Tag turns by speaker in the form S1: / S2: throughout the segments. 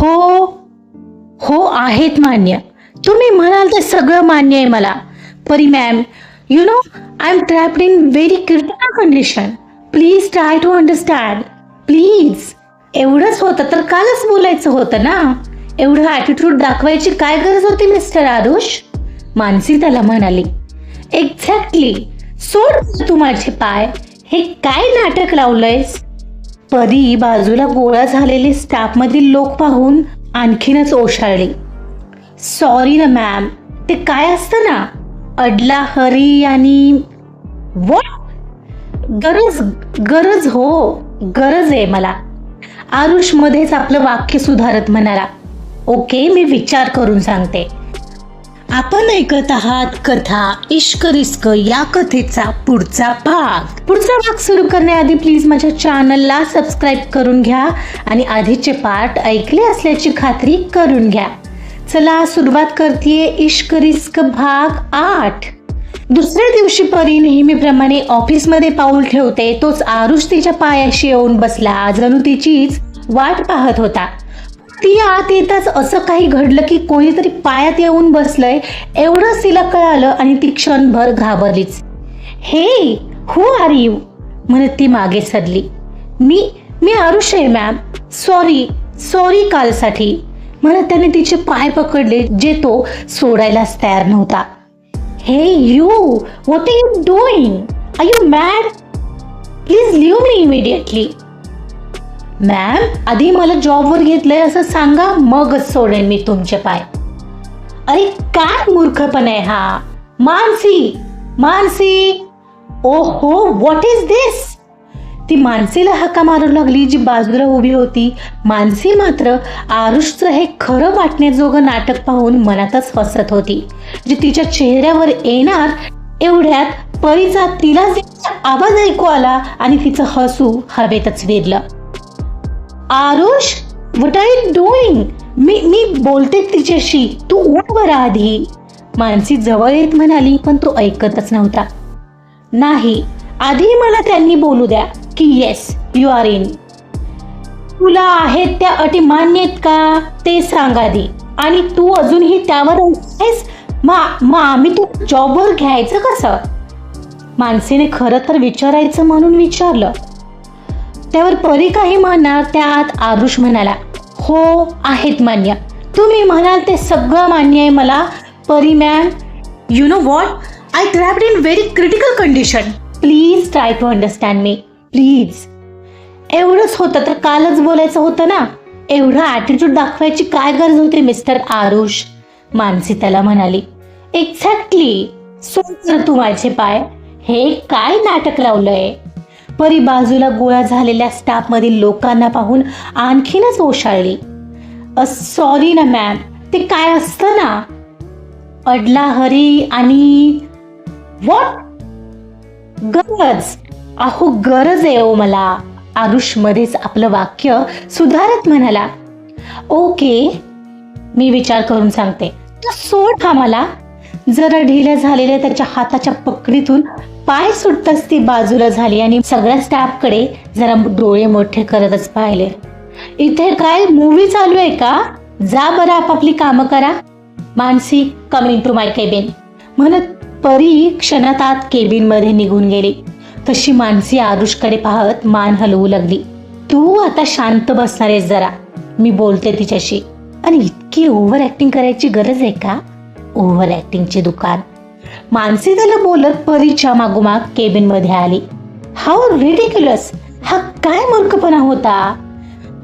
S1: हो हो आहेत मान्य. तुम्ही म्हणाल ते सगळं मान्य आहे मला. Pari ma'am, you know, I am trapped in very critical condition. Please try to understand. Please. एवढंच होतं तर कालच बोलायचं होतं ना. एवढं ॲटिट्यूड दाखवायची काय गरज होती मिस्टर आरुष? मानसी त्याला म्हणाली. एक्झॅक्टली. सोड तू माझे पाय. हे काय नाटक लावलंयस? परी बाजूला गोळा झालेले स्टाफमधील लोक पाहून आणखीनच ओशाळली. सॉरी ना मॅम, ते काय असतं ना, अडला हरी आणि व्हॉट? गरज गरज हो, गरज आहे मला. आरुष मध्येच आपलं वाक्य सुधारत म्हणाला. ओके, मी विचार करून सांगते. आपण ऐकत आहात कथा इश्क रिस्क या कथेचा पुढचा भाग सुरू करण्याआधी प्लीज माझ्या चॅनलला सबस्क्राईब करून घ्या आणि आधीचे पार्ट ऐकले असल्याची खात्री करून घ्या. चला सुरुवात करतेय इश्क रिस्क भाग 8. दुसऱ्या दिवशी परी नेहमीप्रमाणे ऑफिसमध्ये पाऊल ठेवते तोच आरुष तिच्या पायाशी येऊन बसला. जणू तिचीच वाट पाहत होता. ती आत येताच असं काही घडलं की कोणीतरी पायात येऊन बसलंय एवढंच तिला कळालं आणि ती क्षणभर घाबरलीच. हे, हू आर यू? म्हणत ती मागे सरली. मी आरुष आहे मॅम. सॉरी कालसाठी, म्हणत त्याने तिचे पाय पकडले जे तो सोडायलाच तयार नव्हता. Hey you, what are you doing? Are you mad? Please leave me immediately. Ma'am, आधी मला जॉबवर घेतलंय असं सांगा, मगच सोडेन मी तुमचे पाय. अरे काय मूर्खपणा आहे हा. मानसी. ओहो, व्हॉट इज दिस? ती मानसीला हाका मारू लागली जी बाजूला उभी होती. मानसी मात्र आरुषचं हे खरं वाटण्याजोगं नाटक पाहून मनातच हसत होती. जी तिच्या चेहऱ्यावर येणार एवढ्यात परीचा तिला आवाज ऐकू आला आणि तिचं हसू हवेतच विरलं. Aarush, what are you doing? मी बोलते तिच्याशी, तू उठ बरं आधी. मानसी जवळ येत म्हणाली पण तो ऐकतच नव्हता. नाही, आधी मला त्यांनी बोलू द्या की येस यू आर इन. तुला आहेत त्या अटी मान्य आहेत का ते सांग आधी. आणि तू अजूनही त्यावर आहेस? आम्ही तू जॉबवर घ्यायचं कसं? मानसीने खरं तर विचारायचं म्हणून विचारलं. त्यावर परी काही म्हणणार त्या आत आरुष म्हणाला. हो, आहेत मान्य. तुम्ही म्हणाल ते सगळं मान्य आहे मला. Pari ma'am, you know what, I trapped in very critical condition. Please try to understand me. Please. एवढंच होतं तर कालच बोलायचं होतं ना. एवढं ॲटिट्यूड दाखवायची काय गरज होती मिस्टर आरुष? मानसी त्याला म्हणाली. एक्झॅक्टली. सोड तू माझे पाय. हे काय नाटक लावलंय? परी बाजूला गोळा झालेल्या स्टाफमधील लोकांना पाहून आणखीनच ओशाळली. सॉरी ना मॅम, ते काय असतं ना, अडला हरी आणि व्हॉट? गरज. अहो गरज आहे ओ मला. आरुष मध्येच आपलं वाक्य सुधारत म्हणाला. ओके, मी विचार करून सांगते. सोड हा मला. जरा ढिल्या झालेल्या त्याच्या हाताच्या पकडीतून पाय सुटताच ती बाजूला झाली आणि सगळ्या स्टाफकडे जरा डोळे मोठे करतच पाहिले. इथे काय मूवी चालू आहे का? जा बरं आपापली कामं करा. Mansi, coming to my cabin, म्हणत परी क्षणात आत केबिन मध्ये निघून गेली. तशी मानसी आरुषकडे पाहत मान हलवू लागली. तू आता शांत बसणार आहेस जरा, मी बोलते तिच्याशी. आणि इतकी ओव्हर ऍक्टिंग करायची गरज आहे का? ओव्हर ऍक्टिंगचे दुकान. मानसी त्याला बोलत परीच्या मागोमाग केबिन मध्ये आली. How ridiculous. हा काय मूर्खपणा होता.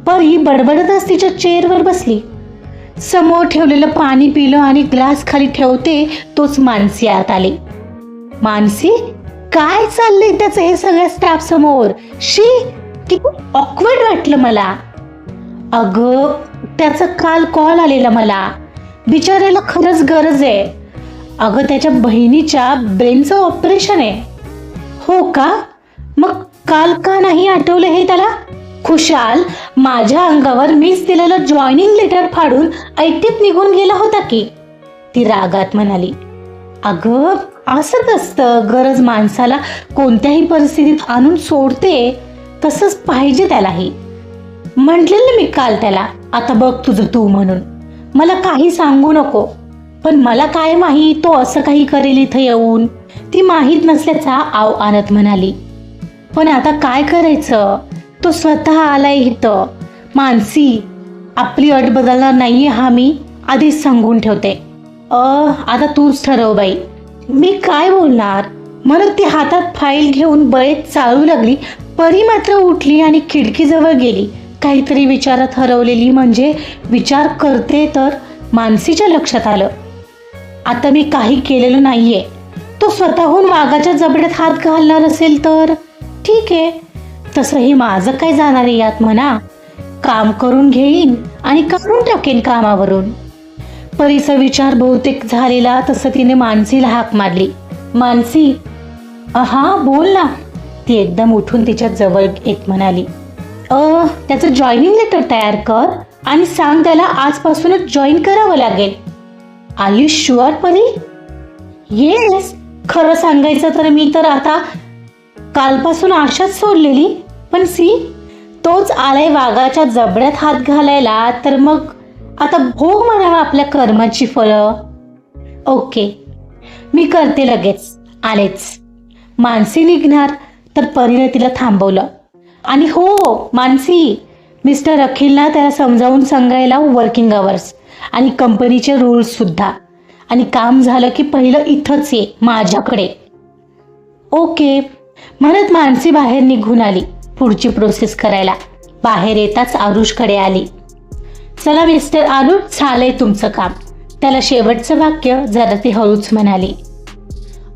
S1: परी बडबडतच तिच्या चेअरवर बसली. समोर ठेवलेलं पाणी पिलं आणि ग्लास खाली ठेवते तोच मानसी आत आली. मानसी, काय चाललंय त्याचं हे सगळ्या स्टाफ समोर? किती ऑकवर्ड वाटलं मला. अगं, त्याचा काल कॉल आलेला मला. बिचारायला खरंच गरज आहे. अगं, त्याच्या बहिणीच्या ब्रेनचं ऑपरेशन आहे. हो का? मग काल का नाही आठवलं हे त्याला? खुशाल माझ्या अंगावर मीच दिलेलं जॉईनिंग लेटर फाडून ऐटीत निघून गेला होता की, ती रागात म्हणाली. अगं, असंच असतं. गरज माणसाला कोणत्याही परिस्थितीत आणून सोडते. तसंच पाहिजे त्यालाही. म्हटलेलं मी काल त्याला, आता बघ तुझं तू म्हणून. मला काही सांगू नको. पण मला काय माहीत तो असं काही करेल इथं येऊन, ती माहीत नसल्याचा आव आणत म्हणाली. पण आता काय करायचं, तो स्वतः आलाय इथं. मानसी, आपली अट बदलणार नाहीये हा मी आधीच सांगून ठेवते. आता तूच ठरव बाई. मी काय बोलणार म्हणत ती हातात फाईल घेऊन बळेत चालू लागली. परी मात्र उठली आणि खिडकीजवळ गेली. काहीतरी विचारात हरवलेली म्हणजे विचार करते तर मानसीच्या लक्षात आलं, आता मी काही केलेलं नाहीये. तो स्वतःहून वाघाच्या जबड्यात हात घालणार असेल तर ठीक आहे, तसंही माझं काय जाणार आहे यात म्हणा. काम करून घेईन आणि काढून टाकेन कामावरून. परीचा विचार बहुतेक झालेला तसं तिने मानसीला हाक मारली. मानसी, हा बोल ना. ती एकदम उठून तिच्या जवळ येत म्हणाली, त्याचं जॉईनिंग लेटर तयार कर आणि सांग त्याला आजपासूनच जॉईन करावं लागेल. आर यू शुअर परी? येस. खरं सांगायचं तर मी तर आता कालपासून आशाच सोडलेली, पण सी तोच आलाय वाघाच्या जबड्यात हात घालायला, तर मग आता भोग म्हणावा आपल्या कर्माची फळं. ओके, मी करते लगेच, आलेच. मानसी निघणार तर परीने तिला थांबवलं. आणि हो मानसी, मिस्टर अखिलला त्याला समजावून सांगायला वर्किंग आवर्स आणि कंपनीचे रूल्स सुद्धा. आणि काम झालं की पहिलं इथंच ये माझ्याकडे. ओके म्हणत मानसी बाहेर निघून आली पुढची प्रोसेस करायला. बाहेर येताच आरुषकडे आली. चला मिस्टर आरुष, झालंय तुमचं काम. त्याला शेवटचं वाक्य जरा ती हळूच म्हणाली.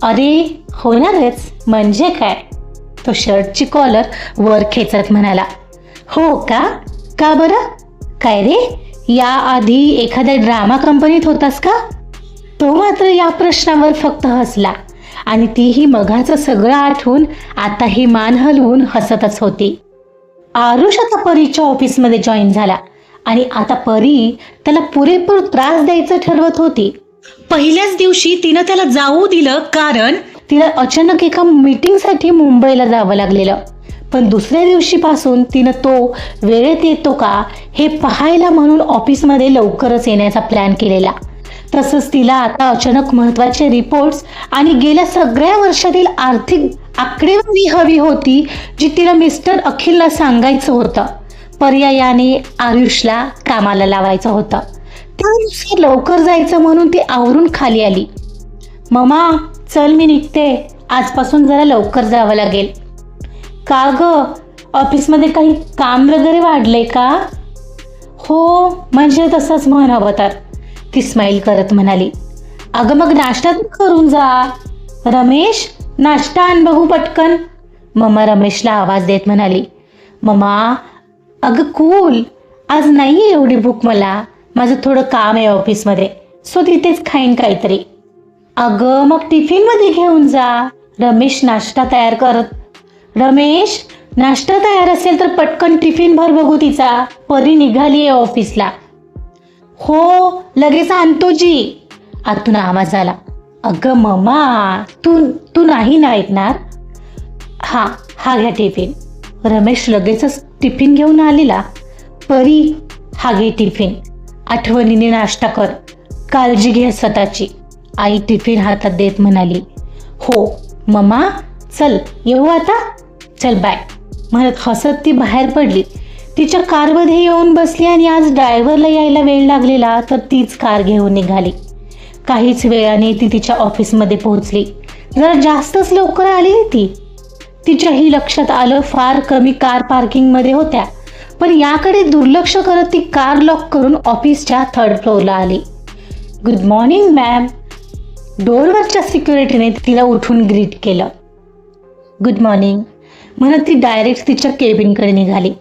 S1: अरे होणारच म्हणजे काय, तो शर्टची कॉलर वर खेचत म्हणाला. हो का? का बरं? काय रे, याआधी एखाद्या ड्रामा कंपनीत होतास का? तो मात्र या प्रश्नावर फक्त हसला आणि तीही मघाचं सगळं आठवून आताही मान हलवून हसतच होती. आरुष आता परीच्या ऑफिसमध्ये जॉईन झाला आणि आता परी त्याला पुरेपूर त्रास द्यायचं ठरवत होती. पहिल्याच दिवशी तिनं त्याला जाऊ दिलं कारण तिला अचानक एका मीटिंगसाठी मुंबईला जावं लागलेलं. पण दुसऱ्या दिवशीपासून तिनं तो वेळेत येतो का हे पाहायला म्हणून ऑफिसमध्ये लवकरच येण्याचा प्लॅन केलेला. तसंच तिला आता अचानक महत्त्वाचे रिपोर्ट्स आणि गेल्या सगळ्या वर्षातील आर्थिक आकडेवारी हवी होती, जी तिला मिस्टर अखिलला सांगायचं होतं. पर्यायाने आरुषला कामाला लावायचं होतं. त्यानुसार लवकर जायचं म्हणून ती आवरून खाली आली. ममा चल, मी निघते, आजपासून जरा लवकर जावं लागेल. का ग, ऑफिसमध्ये काही काम वगैरे वाढलंय का? हो म्हणजे तसंच म्हणावं तर, ती स्माईल करत म्हणाली. अगं मग नाश्ता करून जा. रमेश, नाश्ता आण बघू पटकन. मम्मा रमेशला आवाज देत म्हणाली. मम्मा अगं कूल, आज नाही एवढी भूक मला, माझं थोडं काम आहे ऑफिसमध्ये, सो तिथेच खाईन काहीतरी. अगं मग टिफिनमध्ये घेऊन जा. रमेश नाश्ता तयार करत. रमेश, नाश्ता तयार असेल तर पटकन टिफिन भर बघू तिचा, परी निघाली आहे ऑफिसला. हो लगेच आणतो जी. आतून आवाज आला. अगं मम्मा, तू नाही ना ऐकणार. हा घ्या टिफिन. रमेश लगेचच टिफिन घेऊन आलेला. परी, हा घे टिफिन, आठवणीने नाश्ता कर, काळजी घे स्वतःची. आई टिफिन हातात देत म्हणाली. हो मम्मा, चल येऊ आता, चल बाय म्हणत हसत ती बाहेर पडली. तिच्या कारमध्ये येऊन बसली आणि आज ड्रायव्हरला यायला वेळ लागलेला तर तीच कार घेऊन निघाली. काहीच वेळाने ती तिच्या ऑफिसमध्ये पोहोचली. जरा जास्तच लवकर आली ती. तिच्याही लक्षात आलं फार कमी कार पार्किंगमध्ये होत्या, पण याकडे दुर्लक्ष करत ती कार लॉक करून ऑफिसच्या 3rd फ्लोअरला आली. Good morning ma'am. डोरवरच्या सिक्युरिटीने तिला उठून ग्रीट केलं. गुड मॉर्निंग म्हणत ती डायरेक्ट तिच्या केबिनकडे निघाली.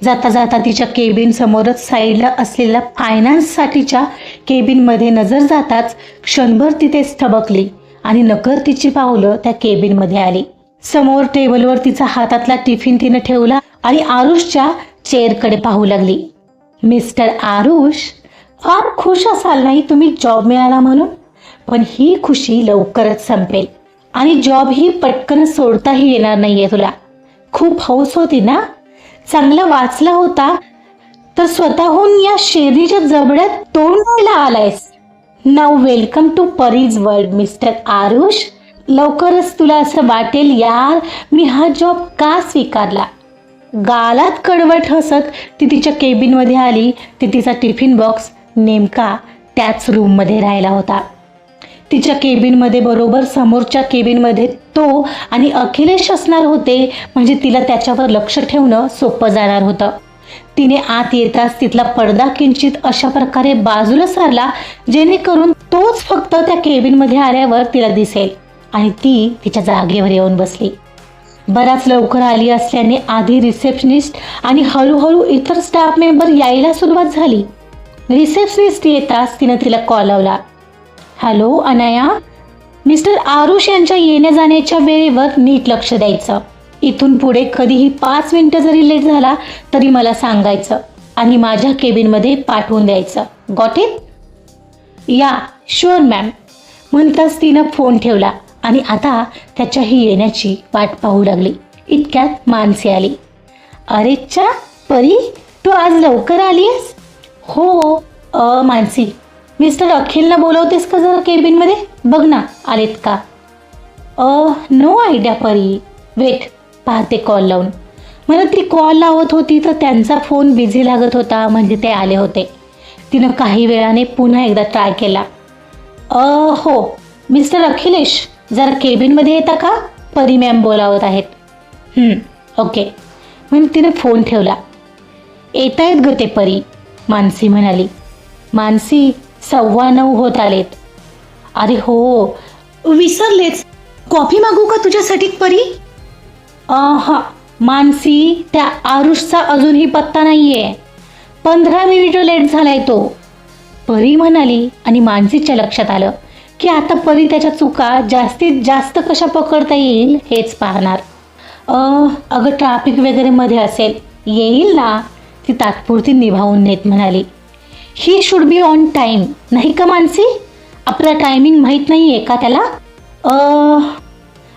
S1: जाता जाता तिच्या केबिन समोरच साईडला असलेल्या फायनान्ससाठीच्या केबिनमध्ये नजर जाताच क्षणभर तिथेच थबकली आणि नकर तिची पावलं त्या केबिनमध्ये आली. समोर टेबलवर तिचा हातातला टिफिन तिनं ठेवला आणि आरुषच्या चेअरकडे पाहू लागली. मिस्टर आरुष, फार खुश असाल नाही तुम्ही जॉब मिळाला म्हणून, पण ही खुशी लवकरच संपेल आणि जॉब ही पटकन सोडताही येणार नाहीये तुला. खूप हौस होती ना, चांगला वाचला होता तर स्वतःहून या शेरीच्या जबड्यात तोंड द्यायला आलायस. नाव welcome to Pari's world mister Aarush. लवकरच तुला असं वाटेल यार मी हा जॉब का स्वीकारला. गालात कडवट हसत ती तिच्या केबिनमध्ये आली. ती तिचा टिफिन बॉक्स नेमका त्याच रूममध्ये राहिला होता. तिच्या केबिनमध्ये बरोबर समोरच्या केबिनमध्ये तो आणि अखिलेश असणार होते, म्हणजे तिला त्याच्यावर लक्ष ठेवणं सोपं जाणार होतं. तिने आत येताच तिथला पडदा किंचित अशा प्रकारे बाजूला सारला जेणेकरून तोच फक्त त्या केबिनमध्ये आल्यावर तिला दिसेल आणि ती तिच्या जागेवर येऊन बसली. बराच लवकर आली असल्याने आधी रिसेप्शनिस्ट आणि हळूहळू इतर स्टाफ मेंबर यायला सुरुवात झाली. रिसेप्शनिस्ट येताच तिनं तिला कॉल लावला. हॅलो अनया, मिस्टर आरुष यांच्या येण्या जाण्याच्या वेळेवर नीट लक्ष द्यायचं. इथून पुढे कधीही 5 मिनिटं जरी लेट झाला तरी मला सांगायचं आणि माझ्या केबिनमध्ये पाठवून द्यायचं. Got it? या शुअर मॅम. म्हणताच तिनं फोन ठेवला आणि आता त्याच्याही येण्याची वाट पाहू लागली. इतक्यात मानसी आली. अरे चा परी, तू आज लवकर आलीस? हो मानसी, मिस्टर अखिलला बोलवतेस का जरा केबिनमध्ये? बघ ना आलेत का. नो आयडिया परी, वेट पाहते कॉल लावून. मला ती कॉल लावत होती तर त्यांचा फोन बिझी लागत होता, म्हणजे ते आले होते. तिनं काही वेळाने पुन्हा एकदा ट्राय केला. हो मिस्टर अखिलेश, जरा केबिनमध्ये येता का? परी मॅम बोलावत आहेत. ओके. म्हणून तिने फोन ठेवला. येत आहेत ग ते परी, मानसी म्हणाली. मानसी 9:15 होत आलेत. अरे हो विसरलेच, कॉफी मागू का तुझ्यासाठी परी? हां मानसी, त्या आरुषचा अजूनही पत्ता नाहीये. 15 मिनिटं लेट झालाय तो, परी म्हणाली. आणि मानसीच्या लक्षात आलं की आता परी त्याच्या चुका जास्तीत जास्त कशा पकडता येईल हेच पाहणार. अगं ट्रॅफिक वगैरे मध्ये असेल, येईल ना, ती तात्पुरती निभावून नेत म्हणाली. He should be on time, नाही का मानसी? आपला टायमिंग माहीत नाही आहे का त्याला?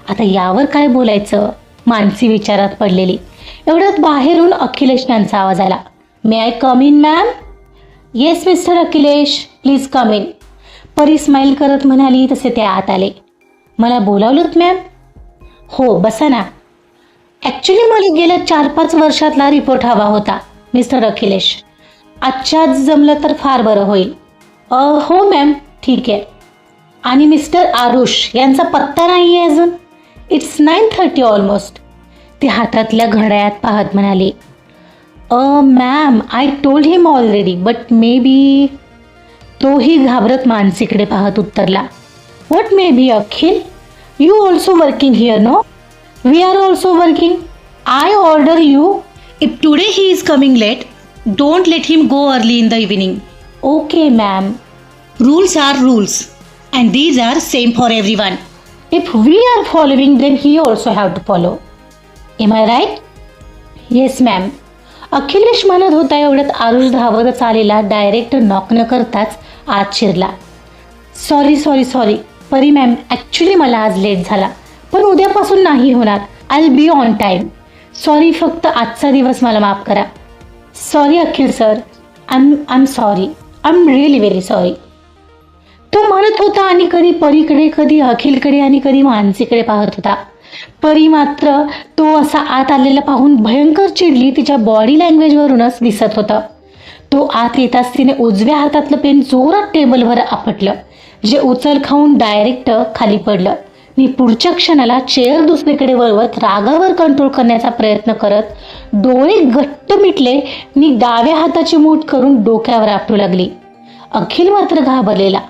S1: आता यावर काय बोलायचं, मानसी विचारात पडलेली. एवढ्यात बाहेरून अखिलेश यांचा आवाज आला. May I come in ma'am? Yes mister Akhilesh, please come in. Pari smile करत म्हणाली तसे ते आत आले. मला बोलावलंत मॅम? हो बसा ना. ॲक्च्युली मला गेल्या 4-5 वर्षातला रिपोर्ट हवा होता मिस्टर अखिलेश. आजच्याच जमलं तर फार बरं होईल. हो मॅम, ठीक आहे. आणि मिस्टर आरुष यांचा पत्ता नाही आहे अजून? It's 9:30 almost. ती हातातल्या घड्याळात पाहत म्हणाली. Ma'am I told him already but maybe. तोही घाबरत मानसीकडे पाहत उत्तरला. What maybe Akhil? You also working here no? We are also working. I order you, if today he is coming late, don't let him go early in the evening. Okay ma'am. Rules are rules and these are same for everyone. If we are following then he also have to follow. Am I right? Yes ma'am. Akhilesh म्हणत होता एवढ्यात आरुष धावतच आलेला direct knock न करताच आत शिरला. Sorry परी ma'am, actually मला आज लेट झाला, पण उद्यापासून नाही होणार. I will be on time. Sorry, फक्त आजचा दिवस मला माफ करा. Sorry Akhil sir, I sorry, I am really very sorry. तो म्हणत होता आणि कधी परीकडे, कधी अखिलकडे आणि कधी मानसीकडे पाहत होता. परी मात्र तो असा आत आलेला पाहून भयंकर चिडली. तिच्या बॉडी लँग्वेजवरूनच दिसत होतं. तो आत येताच तिने उजव्या हातातलं पेन जोरात टेबलवर आपटलं, जे उचल खाऊन डायरेक्ट खाली पडलं. मी पुढच्या क्षणाला चेअर दुसरीकडे वळवत रागावर कंट्रोल करण्याचा प्रयत्न करत डोळे घट्ट मिटले. मी डाव्या हाताची मूठ करून डोक्यावर आपटू लागली. अखिल मात्र घाबरलेला.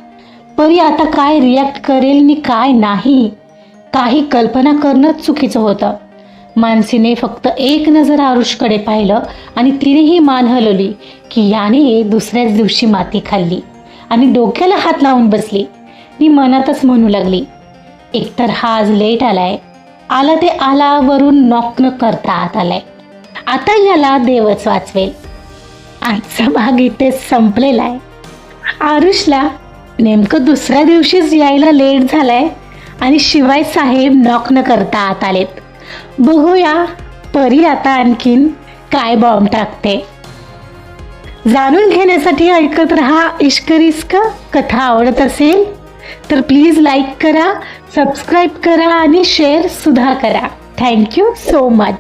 S1: परी आता काय रिॲक्ट करेल आणि काय नाही, काही कल्पना करणंच चुकीचं होतं. मानसीने फक्त एक नजर आरुषकडे पाहिलं आणि तिनेही मान हलवली की याने दुसऱ्याच दिवशी माती खाल्ली आणि डोक्याला हात लावून बसली. मी मनातच म्हणू लागली, एकतर हा आज लेट आलाय, आला ते आलावरून नॉक न करता आत आलाय. आता याला देवच वाचवेल. आजचा भाग इथेच संपलेला आहे. आरुषला नेमकं दुसऱ्या दिवशीच यायला लेट झालाय आणि शिवाय साहेब नॉक न करता आत आलेत. बघूया परी आता आणखीन काय बॉम्ब टाकते. जाणून घेण्यासाठी ऐकत रहा इश्क रिस्क. कथा आवडत असेल तर प्लीज लाईक करा, सबस्क्राईब करा आणि शेअर सुद्धा करा. Thank you so much.